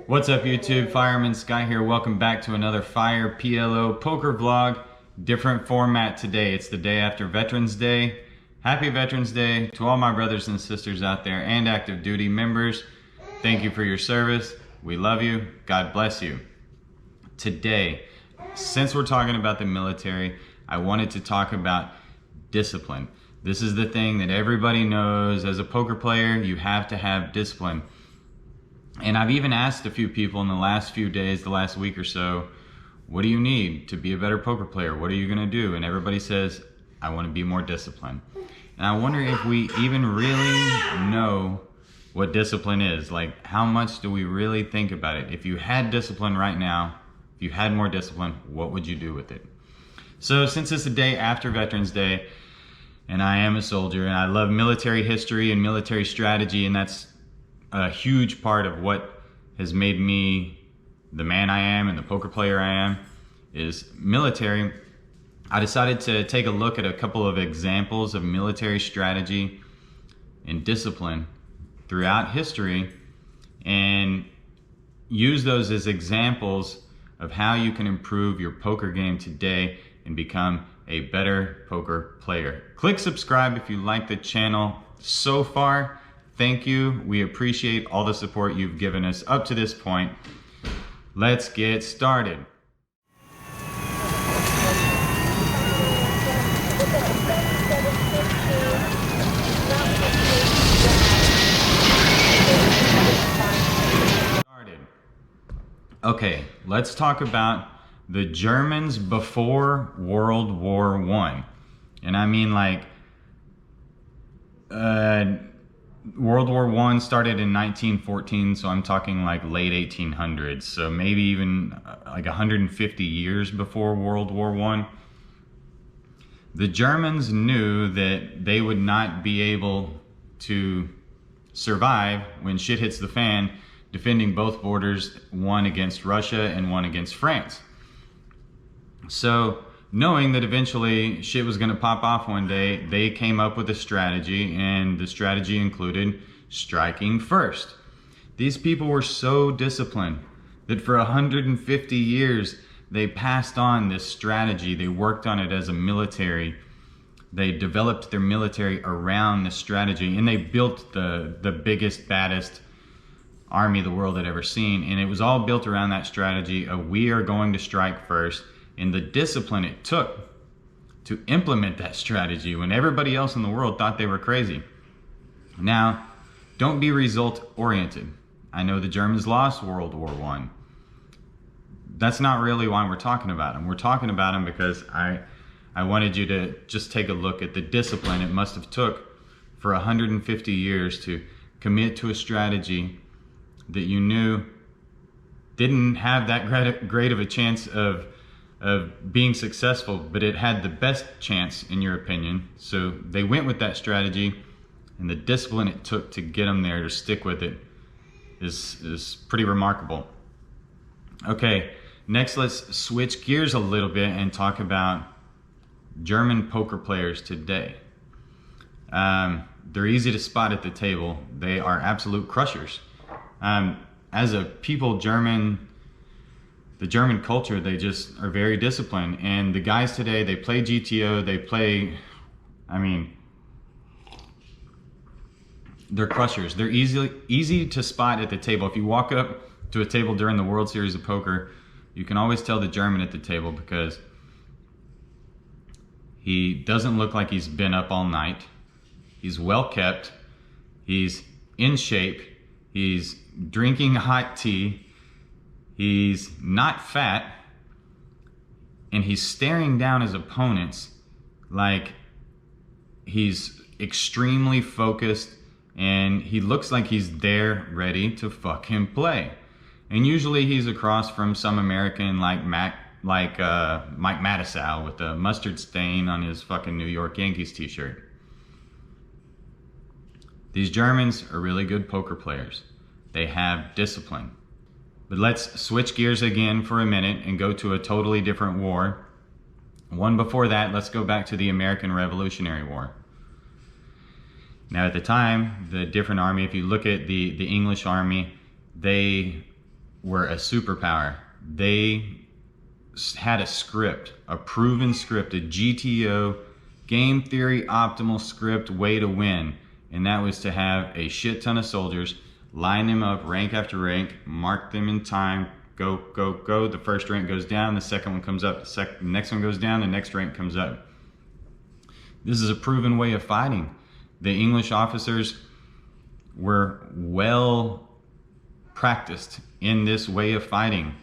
What's up YouTube, Fireman Sky here. Welcome back to another Fire PLO poker vlog. Different format today. It's the day after Veterans Day. Happy Veterans Day to all my brothers and sisters out there and active duty members. Thank you for your service. We love you. God bless you. Today, since we're talking about the military, I wanted to talk about discipline. This is the thing that everybody knows. As a poker player, you have to have discipline. And I've even asked a few people in the last few days, the last week or so, what do you need to be a better poker player? What are you gonna do? And everybody says, I wanna be more disciplined. And I wonder if we even really know what discipline is. Like, how much do we really think about it? If you had discipline right now, if you had more discipline, what would you do with it? So since it's the day after Veterans Day, and I am a soldier, and I love military history and military strategy, and that's a huge part of what has made me the man I am and the poker player I am, is military. I decided to take a look at a couple of examples of military strategy and discipline throughout history and use those as examples of how you can improve your poker game today and become a better poker player. Click subscribe if you like the channel so far. Thank you. We appreciate all the support you've given us up to this point. Let's get started. Okay, let's talk about the Germans before World War I. And I mean, like, World War I started in 1914, so I'm talking like late 1800s, so maybe even like 150 years before World War I. The Germans knew that they would not be able to survive when shit hits the fan, defending both borders, one against Russia and one against France. So, knowing that eventually shit was gonna pop off one day, they came up with a strategy, and the strategy included striking first. These people were so disciplined that for 150 years, they passed on this strategy. They worked on it as a military. They developed their military around this strategy, and they built the biggest, baddest army the world had ever seen. And it was all built around that strategy of we are going to strike first, and the discipline it took to implement that strategy when everybody else in the world thought they were crazy. Now, don't be result oriented. I know the Germans lost World War I. That's not really why we're talking about them. We're talking about them because I wanted you to just take a look at the discipline it must have took for 150 years to commit to a strategy that you knew didn't have that great of a chance of being successful, but it had the best chance in your opinion. So they went with that strategy, and the discipline it took to get them there, to stick with it, is pretty remarkable. Okay, next let's switch gears a little bit and talk about German poker players today. They're easy to spot at the table. They are absolute crushers. As a people, the German culture, they just are very disciplined. And the guys today, they play GTO, they play, I mean, they're crushers. They're easy to spot at the table. If you walk up to a table during the World Series of Poker, you can always tell the German at the table because he doesn't look like he's been up all night. He's well kept. He's in shape. He's drinking hot tea. He's not fat, and he's staring down his opponents like he's extremely focused, and he looks like he's there ready to fuck him play. And usually he's across from some American like Mike Mattisau with a mustard stain on his fucking New York Yankees t-shirt. These Germans are really good poker players. They have discipline. But let's switch gears again for a minute and go to a totally different war. One before that, let's go back to the American Revolutionary War. Now at the time, the different army, if you look at the English army, they were a superpower. They had a script, a proven script, a GTO, game theory optimal script way to win. And that was to have a shit ton of soldiers, line them up rank after rank, mark them in time, go, go, go. The first rank goes down, the second one comes up, the next one goes down, the next rank comes up. This is a proven way of fighting. The English officers were well practiced in this way of fighting.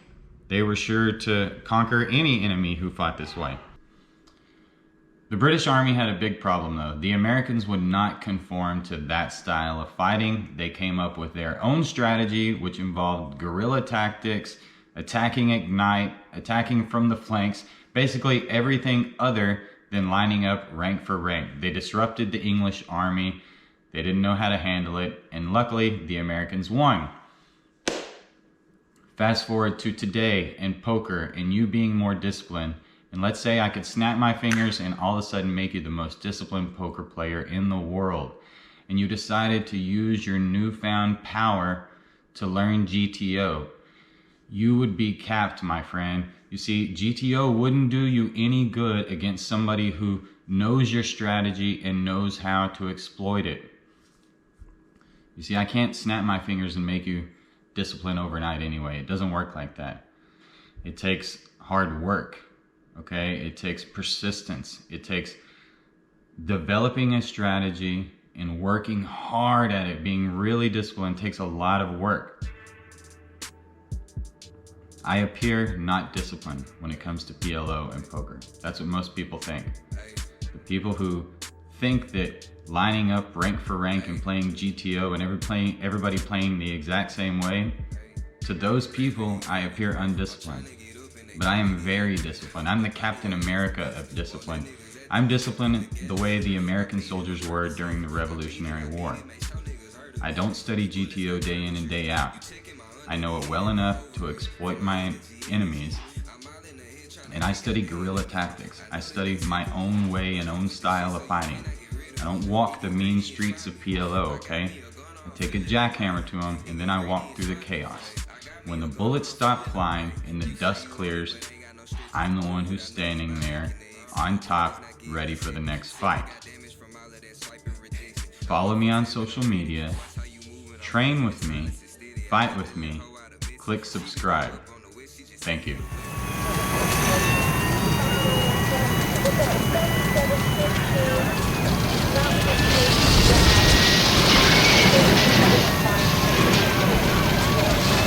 They were sure to conquer any enemy who fought this way. The British Army had a big problem though. The Americans would not conform to that style of fighting. They came up with their own strategy, which involved guerrilla tactics, attacking at night, attacking from the flanks, basically everything other than lining up rank for rank. They disrupted the English army. They didn't know how to handle it, and luckily the Americans won. Fast forward to today in poker and you being more disciplined, and let's say I could snap my fingers and all of a sudden make you the most disciplined poker player in the world, and you decided to use your newfound power to learn GTO. You would be capped, my friend. You see, GTO wouldn't do you any good against somebody who knows your strategy and knows how to exploit it. You see, I can't snap my fingers and make you discipline overnight anyway. It doesn't work like that. It takes hard work, okay? It takes persistence. It takes developing a strategy and working hard at it. Being really disciplined takes a lot of work. I appear not disciplined when it comes to PLO and poker. That's what most people think. The people who think that lining up rank for rank and playing GTO and everybody playing the exact same way, to those people I appear undisciplined. But I am very disciplined. I'm the Captain America of discipline. I'm disciplined the way the American soldiers were during the Revolutionary War. I don't study GTO day in and day out. I know it well enough to exploit my enemies, and I study guerrilla tactics. I study my own way and own style of fighting. I don't walk the mean streets of PLO, okay? I take a jackhammer to them, and then I walk through the chaos. When the bullets stop flying and the dust clears, I'm the one who's standing there on top, ready for the next fight. Follow me on social media, train with me, fight with me, click subscribe. Thank you.